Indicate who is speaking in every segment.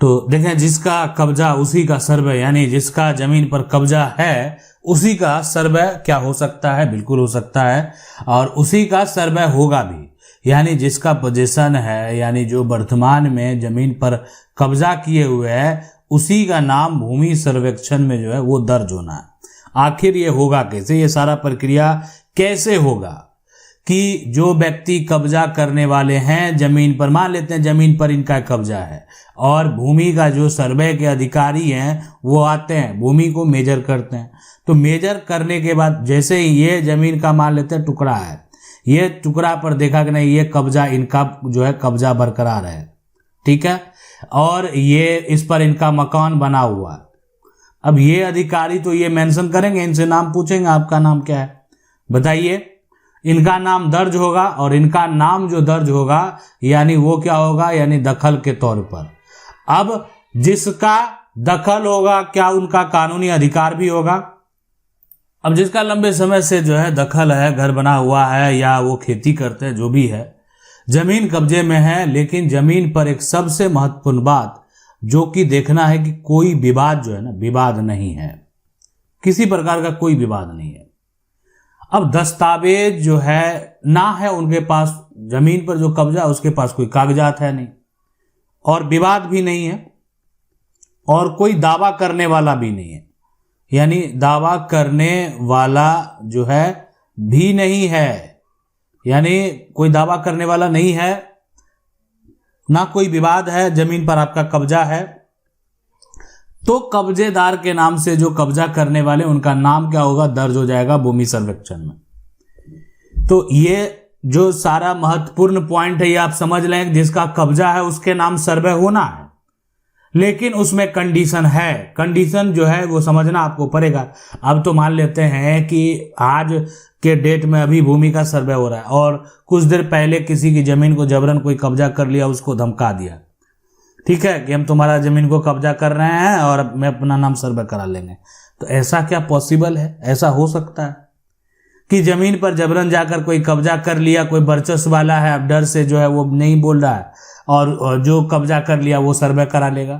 Speaker 1: तो देखें, जिसका कब्जा उसी का सर्वे, यानी जिसका जमीन पर कब्जा है उसी का सर्वे क्या हो सकता है, बिल्कुल हो सकता है, और उसी का सर्वे होगा भी। यानी जिसका पोजीशन है, यानी जो वर्तमान में जमीन पर कब्जा किए हुए है, उसी का नाम भूमि सर्वेक्षण में जो है वो दर्ज होना है। आखिर ये होगा कैसे, ये सारा प्रक्रिया कैसे होगा कि जो व्यक्ति कब्जा करने वाले हैं जमीन पर, मान लेते हैं जमीन पर इनका कब्जा है, और भूमि का जो सर्वे के अधिकारी हैं वो आते हैं, भूमि को मेजर करते हैं। तो मेजर करने के बाद जैसे ही ये जमीन का मान लेते हैं टुकड़ा है, ये टुकड़ा पर देखा कि नहीं, ये कब्जा इनका जो है कब्जा बरकरार है, ठीक है, और ये इस पर इनका मकान बना हुआ है। अब ये अधिकारी तो ये मेंशन करेंगे, इनसे नाम पूछेंगे आपका नाम क्या है, बताइए, इनका नाम दर्ज होगा, और इनका नाम जो दर्ज होगा यानी वो क्या होगा, यानी दखल के तौर पर। अब जिसका दखल होगा, क्या उनका कानूनी अधिकार भी होगा? अब जिसका लंबे समय से जो है दखल है, घर बना हुआ है या वो खेती करते हैं, जो भी है, जमीन कब्जे में है, लेकिन जमीन पर एक सबसे महत्वपूर्ण बात जो कि देखना है कि कोई विवाद जो है ना, विवाद नहीं है, किसी प्रकार का कोई विवाद नहीं है। अब दस्तावेज जो है ना है उनके पास, जमीन पर जो कब्जा है उसके पास कोई कागजात है नहीं, और विवाद भी नहीं है, और कोई दावा करने वाला भी नहीं है, यानी दावा करने वाला जो है भी नहीं है, यानी कोई दावा करने वाला नहीं है, ना कोई विवाद है, जमीन पर आपका कब्जा है। तो कब्जेदार के नाम से जो कब्जा करने वाले, उनका नाम क्या होगा, दर्ज हो जाएगा भूमि सर्वेक्षण में। तो ये जो सारा महत्वपूर्ण पॉइंट है ये आप समझ लें, जिसका कब्जा है उसके नाम सर्वे होना है, लेकिन उसमें कंडीशन है, कंडीशन जो है वो समझना आपको पड़ेगा। अब तो मान लेते हैं कि आज के डेट में अभी भूमि का सर्वे हो रहा है, और कुछ देर पहले किसी की जमीन को जबरन कोई कब्जा कर लिया, उसको धमका दिया, ठीक है, कि हम तुम्हारा जमीन को कब्जा कर रहे हैं और मैं अपना नाम सर्वे करा लेंगे। तो ऐसा क्या पॉसिबल है? ऐसा हो सकता है कि जमीन पर जबरन जाकर कोई कब्जा कर लिया, कोई वर्चस्व वाला है, अब डर से जो है वो नहीं बोल रहा है, और जो कब्जा कर लिया वो सर्वे करा लेगा?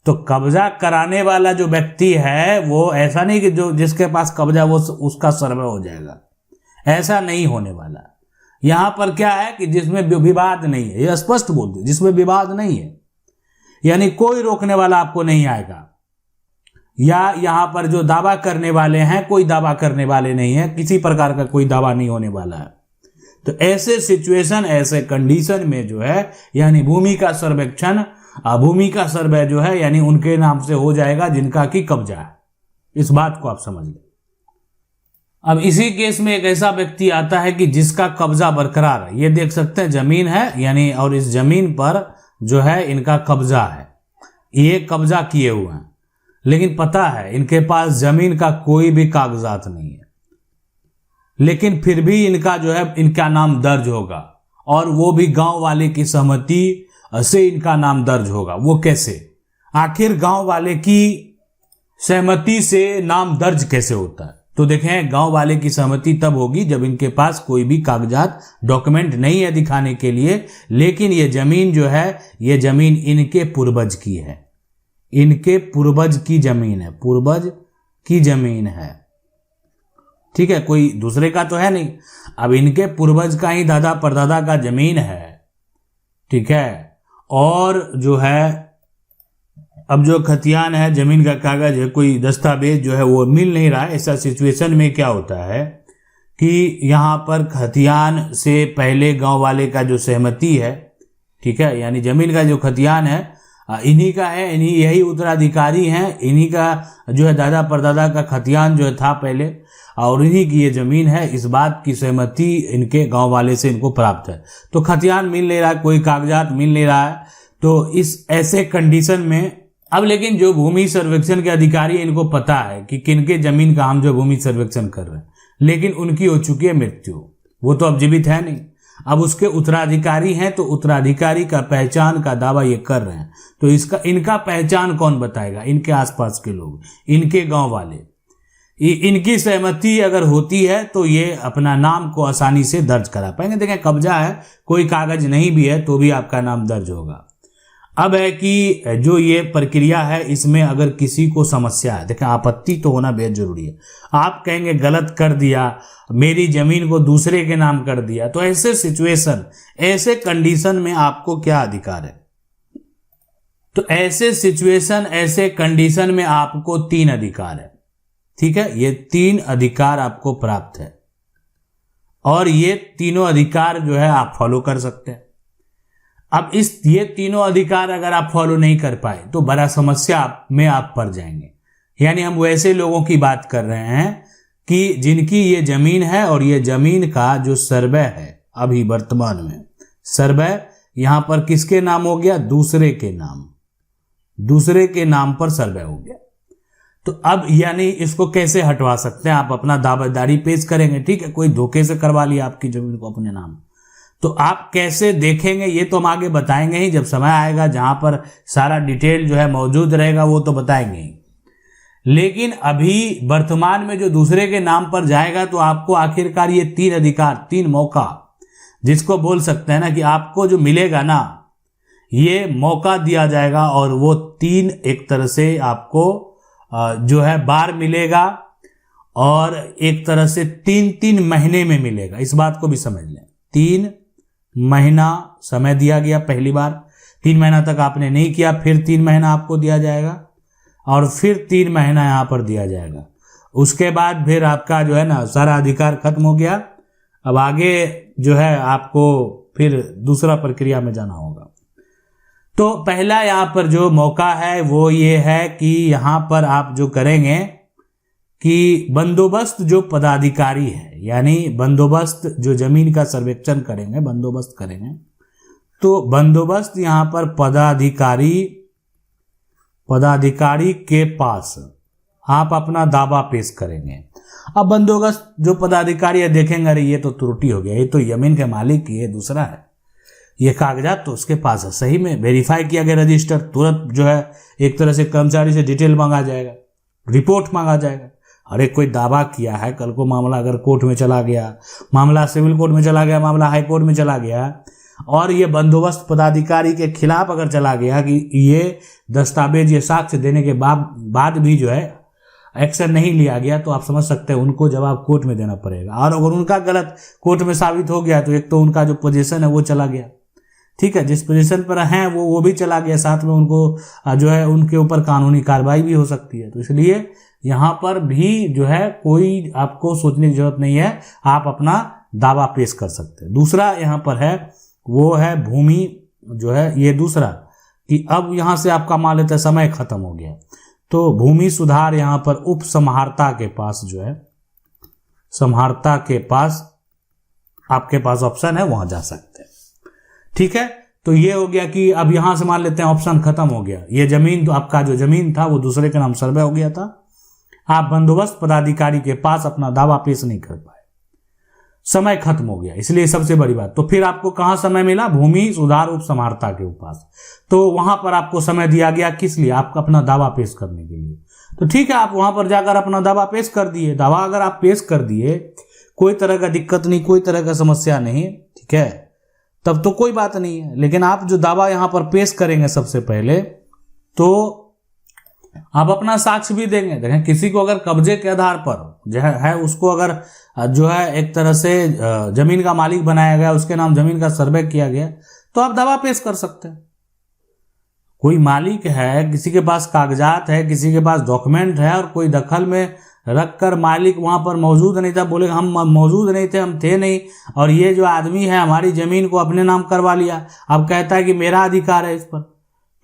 Speaker 1: तो कब्जा कराने वाला जो व्यक्ति है वो ऐसा नहीं कि जो जिसके पास कब्जा वो उसका सर्वे हो जाएगा, ऐसा नहीं होने वाला। यहां पर क्या है कि जिसमें विवाद नहीं है, ये स्पष्ट बोल दो, जिसमें विवाद नहीं है, यानी कोई रोकने वाला आपको नहीं आएगा, या यहां पर जो दावा करने वाले हैं कोई दावा करने वाले नहीं है, किसी प्रकार का कोई दावा नहीं होने वाला है। तो ऐसे सिचुएशन, ऐसे कंडीशन में जो है यानी भूमि का सर्वेक्षण, भूमि का सर्वे जो है यानी उनके नाम से हो जाएगा जिनका की कब्जा है। इस बात को आप समझ लें। अब इसी केस में एक ऐसा व्यक्ति आता है कि जिसका कब्जा बरकरार है, ये देख सकते हैं जमीन है यानी, और इस जमीन पर जो है इनका कब्जा है, ये कब्जा किए हुए हैं, लेकिन पता है इनके पास जमीन का कोई भी कागजात नहीं है, लेकिन फिर भी इनका जो है इनका नाम दर्ज होगा, और वो भी गांव वाले की सहमति से इनका नाम दर्ज होगा। वो कैसे? आखिर गांव वाले की सहमति से नाम दर्ज कैसे होता है? तो देखें, गांव वाले की सहमति तब होगी जब इनके पास कोई भी कागजात, डॉक्यूमेंट नहीं है दिखाने के लिए, लेकिन ये जमीन जो है, ये जमीन इनके पूर्वज की है, इनके पूर्वज की जमीन है, पूर्वज की जमीन है, ठीक है, कोई दूसरे का तो है नहीं। अब इनके पूर्वज का ही दादा परदादा का जमीन है, ठीक है, और जो है अब जो खतियान है, जमीन का कागज है, कोई दस्तावेज जो है वो मिल नहीं रहा है। ऐसा सिचुएशन में क्या होता है कि यहाँ पर खतियान से पहले गांव वाले का जो सहमति है, ठीक है, यानी जमीन का जो खतियान है इन्हीं का है, इन्हीं यही उत्तराधिकारी हैं, इन्हीं का जो है दादा परदादा का खतियान जो है था पहले, और इन्हीं की ये जमीन है, इस बात की सहमति इनके गांव वाले से इनको प्राप्त है। तो खतियान मिल नहीं रहा है, कोई कागजात मिल नहीं रहा है। तो इस ऐसे कंडीशन में अब लेकिन जो भूमि सर्वेक्षण के अधिकारी हैं, इनको पता है कि किनके जमीन का हम जो भूमि सर्वेक्षण कर रहे हैं, लेकिन उनकी हो चुकी है मृत्यु, वो तो अब जीवित है नहीं। अब उसके उत्तराधिकारी हैं, तो उत्तराधिकारी का पहचान का दावा ये कर रहे हैं, तो इसका इनका पहचान कौन बताएगा? इनके आसपास के लोग, इनके गांव वाले। इनकी सहमति अगर होती है तो ये अपना नाम को आसानी से दर्ज करा पाएंगे। देखें, कब्जा है, कोई कागज नहीं भी है तो भी आपका नाम दर्ज होगा। अब है कि जो ये प्रक्रिया है इसमें अगर किसी को समस्या है, देखें आपत्ति तो होना बेहद जरूरी है। आप कहेंगे गलत कर दिया, मेरी जमीन को दूसरे के नाम कर दिया, तो ऐसे सिचुएशन, ऐसे कंडीशन में आपको क्या अधिकार है? तो ऐसे सिचुएशन, ऐसे कंडीशन में आपको 3 अधिकार है। ठीक है, ये 3 अधिकार आपको प्राप्त है और ये तीनों अधिकार जो है आप फॉलो कर सकते हैं। अब ये तीनों अधिकार अगर आप फॉलो नहीं कर पाए तो बड़ा समस्या में आप पड़ जाएंगे। यानी हम वैसे लोगों की बात कर रहे हैं कि जिनकी ये जमीन है और ये जमीन का जो सर्वे है अभी वर्तमान में, सर्वे यहां पर किसके नाम हो गया? दूसरे के नाम, दूसरे के नाम पर सर्वे हो गया। तो अब यानी इसको कैसे हटवा सकते हैं? आप अपना दावेदारी पेश करेंगे, ठीक है, कोई धोखे से करवा लिया आपकी जमीन को अपने नाम, तो आप कैसे देखेंगे ये तो हम आगे बताएंगे ही, जब समय आएगा जहां पर सारा डिटेल जो है मौजूद रहेगा वो तो बताएंगे ही। लेकिन अभी वर्तमान में जो दूसरे के नाम पर जाएगा तो आपको आखिरकार ये 3 अधिकार, 3 मौका, जिसको बोल सकते हैं ना कि आपको जो मिलेगा ना, ये मौका दिया जाएगा और वो 3 एक तरह से आपको जो है बार मिलेगा और एक तरह से 3-3 महीने में मिलेगा। इस बात को भी समझ लें, 3 महीना समय दिया गया पहली बार, 3 महीना तक आपने नहीं किया, फिर 3 महीना आपको दिया जाएगा और फिर 3 महीना यहां पर दिया जाएगा। उसके बाद फिर आपका जो है ना सारा अधिकार खत्म हो गया। अब आगे जो है आपको फिर दूसरा प्रक्रिया में जाना होगा। तो पहला यहां पर जो मौका है वो ये है कि यहां पर आप जो करेंगे कि बंदोबस्त जो पदाधिकारी है, यानी बंदोबस्त जो जमीन का सर्वेक्षण करेंगे, बंदोबस्त करेंगे, तो बंदोबस्त यहां पर पदाधिकारी के पास आप अपना दावा पेश करेंगे। अब बंदोबस्त जो पदाधिकारी है देखेंगे, अरे ये तो त्रुटि हो गया, ये तो जमीन के मालिक की, ये दूसरा है, ये कागजात तो उसके पास है, सही में वेरीफाई किया गया रजिस्टर, तुरंत जो है एक तरह से कर्मचारी से डिटेल मांगा जाएगा, रिपोर्ट मांगा जाएगा। अरे कोई दावा किया है, कल को मामला अगर कोर्ट में चला गया, मामला सिविल कोर्ट में चला गया, मामला हाई कोर्ट में चला गया और ये बंदोबस्त पदाधिकारी के खिलाफ अगर चला गया कि ये दस्तावेज, ये साक्ष्य देने के बाद भी जो है एक्शन नहीं लिया गया, तो आप समझ सकते हैं उनको जवाब कोर्ट में देना पड़ेगा। और अगर उनका गलत कोर्ट में साबित हो गया तो एक तो उनका जो पोजीशन है वो चला गया, ठीक है, जिस पोजीशन पर हैं वो भी चला गया, साथ में उनको जो है उनके ऊपर कानूनी कार्रवाई भी हो सकती है। तो इसलिए यहां पर भी जो है कोई आपको सोचने की जरूरत नहीं है, आप अपना दावा पेश कर सकते हैं। दूसरा यहां पर है वो है भूमि जो है, ये दूसरा कि अब यहां से आपका मान लेते समय खत्म हो गया, तो भूमि सुधार यहां पर उप समाहर्ता के पास जो है, समाहर्ता के पास आपके पास ऑप्शन है, वहां जा सकते हैं। ठीक है, तो ये हो गया कि अब यहां से मान लेते हैं ऑप्शन खत्म हो गया, ये जमीन तो आपका जो जमीन था वो दूसरे के नाम सर्वे हो गया था, आप बंदोबस्त पदाधिकारी के पास अपना दावा पेश नहीं कर पाए, समय खत्म हो गया। इसलिए सबसे बड़ी बात, तो फिर आपको कहां समय मिला? भूमि सुधार उप समाहर्ता के पास। तो वहां पर आपको समय दिया गया किस लिए? आपका अपना दावा पेश करने के लिए। तो ठीक है, आप वहां पर जाकर अपना दावा पेश कर दिए। दावा अगर आप पेश कर दिए, कोई तरह का दिक्कत नहीं, कोई तरह का समस्या नहीं, ठीक है, तब तो कोई बात नहीं है। लेकिन आप जो दावा यहां पर पेश करेंगे सबसे पहले, तो आप अपना साक्ष्य भी देंगे। देखें, किसी को अगर कब्जे के आधार पर जो है उसको अगर जो है एक तरह से जमीन का मालिक बनाया गया, उसके नाम जमीन का सर्वे किया गया, तो आप दावा पेश कर सकते हैं। कोई मालिक है, किसी के पास कागजात है, किसी के पास डॉक्यूमेंट है और कोई दखल में रखकर मालिक वहां पर मौजूद नहीं था, बोले हम मौजूद नहीं थे, हम थे नहीं, और ये जो आदमी है हमारी जमीन को अपने नाम करवा लिया, अब कहता है कि मेरा अधिकार है इस पर।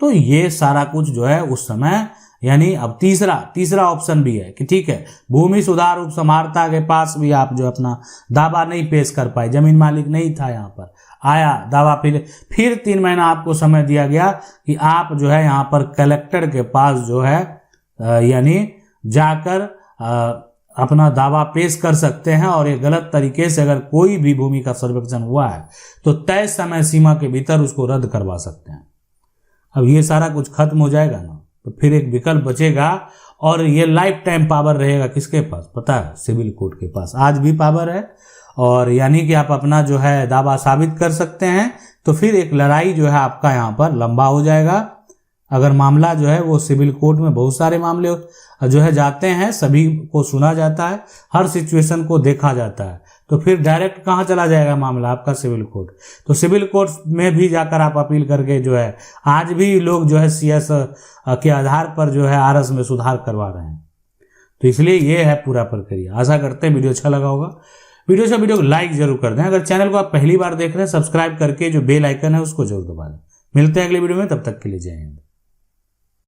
Speaker 1: तो ये सारा कुछ जो है उस समय, यानी अब तीसरा ऑप्शन भी है कि ठीक है, भूमि सुधार उप समाहर्ता के पास भी आप जो अपना दावा नहीं पेश कर पाए, जमीन मालिक नहीं था, यहाँ पर आया दावा, फिर 3 महीना आपको समय दिया गया कि आप जो है यहाँ पर कलेक्टर के पास जो है यानी जाकर अपना दावा पेश कर सकते हैं। और ये गलत तरीके से अगर कोई भी भूमि का सर्वेक्षण हुआ है तो तय समय सीमा के भीतर उसको रद्द करवा सकते हैं। अब ये सारा कुछ खत्म हो जाएगा ना, तो फिर एक विकल्प बचेगा और ये लाइफ टाइम पावर रहेगा किसके पास? पता है, सिविल कोर्ट के पास। आज भी पावर है और यानी कि आप अपना जो है दावा साबित कर सकते हैं, तो फिर एक लड़ाई जो है आपका यहाँ पर लंबा हो जाएगा। अगर मामला जो है वो सिविल कोर्ट में बहुत सारे मामले जो है जाते हैं, सभी को सुना जाता है, हर सिचुएशन को देखा जाता है, तो फिर डायरेक्ट कहाँ चला जाएगा मामला आपका सिविल कोर्ट। तो सिविल कोर्ट में भी जाकर आप अपील करके जो है, आज भी लोग जो है CS के आधार पर जो है RS में सुधार करवा रहे हैं। तो इसलिए ये है पूरा प्रक्रिया। आशा करते हैं वीडियो अच्छा लगा होगा। वीडियो को लाइक जरूर कर दें। अगर चैनल को आप पहली बार देख रहे हैं, सब्सक्राइब करके जो बेल आइकन है उसको जरूर दबा दें। मिलते हैं अगले वीडियो में, तब तक के लिए जय हिंद।